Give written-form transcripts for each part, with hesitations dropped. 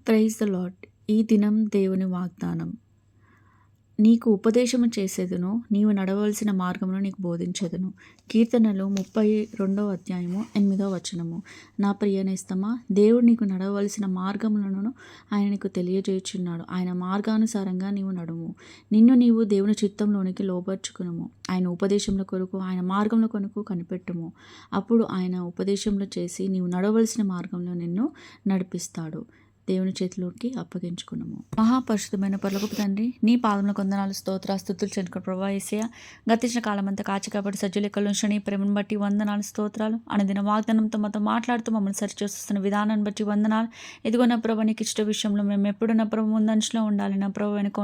Praise the lord. ఈ దినం దేవుని వాగ్దానం. నీకు ఉపదేశము చేసేదను, నీవు నడవలసిన మార్గమును నీకు బోధించెదను. కీర్తనలు 32వ అధ్యాయము 8వ వచనము. నా ప్రియనేస్తమా, దేవుడు నీకు నడవలసిన మార్గములను ఆయన నీకు తెలియజేయుచున్నాడు. ఆయన మార్గానుసారంగా నీవు నడుము. నిన్ను నీవు దేవుని చిత్తంలోనికి లోపర్చుకునుము. ఆయన ఉపదేశముల కొరకు, ఆయన మార్గముల కొరకు కనిపెట్టుము. అప్పుడు ఆయన ఉపదేశంలో చేసి నీవు నడవలసిన మార్గంలో నిన్ను నడిపిస్తాడు. దేవుని చేతిలోకి అప్పగించుకున్నాము. మహాపరిశుద్ధమైన పరలోకపు తండ్రి, నీ పాదముల కొందనాలు స్తుతులు చెందుకున్న ప్రభా యేసయ్య, గతించిన కాలమంతా కాచి కాబట్టి సజ్జులు ఎక్కల నుంచి నీ ప్రేమను బట్టి వందనాలు స్తోత్రాలు. అనుదిన వాగ్దానంతో మాతో మాట్లాడుతూ మమ్మల్ని సరిచేస్తున్న విధానాన్ని బట్టి వందనాలు. ఇదిగో నా ప్రభా, నీకు ఇష్ట విషయంలో మేము ఎప్పుడు నా ప్రభు ముందంచులో ఉండాలి. నా ప్రభు వెనుక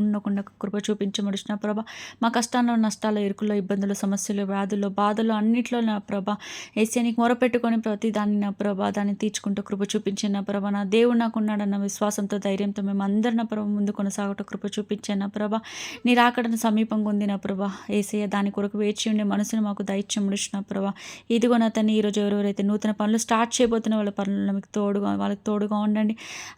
ఉండకుండా కృప చూపించమడుచు నా ప్రభా. మా కష్టాల్లో, నష్టాల్లో, ఇరుకుల్లో, ఇబ్బందులు, సమస్యలు, వ్యాధుల్లో, బాధలు అన్నింటిలో నా ప్రభా యేసయ్య నీకు మొరపెట్టుకొని ప్రతి దాన్ని నా ప్రభా దాన్ని తీర్చుకుంటూ కృప చూపించిన నా ప్రభా. నా దేవుడు నాకున్నాడన్న విశ్వాసంతో, ధైర్యంతో మేము అందరు నా ప్రభా ముందు కొనసాగట కృప చూపించాను నా ప్రభా. నీ రాకడను సమీపంగా ఉంది నా ప్రభా యేసయ్య. దాని కొరకు వేచి ఉండే మనసును మాకు దయచేయమడుచు నా ప్రభా. ఇదిగో నా తండ్రి, ఈరోజు ఎవరెవరైతే నూతన పనులు స్టార్ట్ చేయబోతున్న వాళ్ళ పనులను మీకు వాళ్ళకి తోడుగా ఉండండి.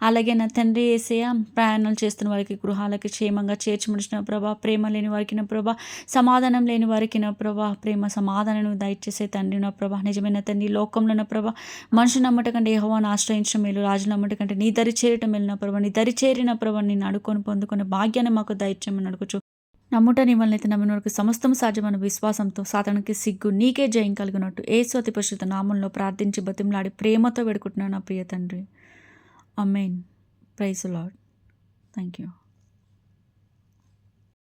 అలాగే నా తండ్రి యేసయ్య, ప్రయాణాలు చేస్తున్న వారికి గృహాలకి క్షేమంగా చేర్చమడుచు నా ప్రభా. ప్రేమ లేని వారికి నా ప్రభా, సమాధానం లేని వారికి నా ప్రభా ప్రేమ సమాధానం దయచేసే తండ్రి నా ప్రభా. నిజమైన తండ్రి, లోకంలో నా ప్రభా మనుషు నమ్మట కంటే యెహోవాను ఆశ్రయించడం మేలు, రాజు నమ్మట కంటే నీ దరి చేరటం వెళ్ళిన ప్రభా. నీ దరి చేరిన ప్రభా నిన్ను అడుకొని పొందుకునే భాగ్యాన్ని మాకు దయచేయమని అడుగుచు. నమ్ముట నీ వలన అయితే నమ్మిన వరకు సమస్తం సాధ్యమైన విశ్వాసంతో సాతానికి సిగ్గు నీకే జయం కలిగినట్టు యేసు అతి పరిశుద్ధ నామంలో ప్రార్థించి బతిమలాడి ప్రేమతో వేడుకుంటున్నాను నా ప్రియ తండ్రి. Amen. Praise the Lord. Thank you.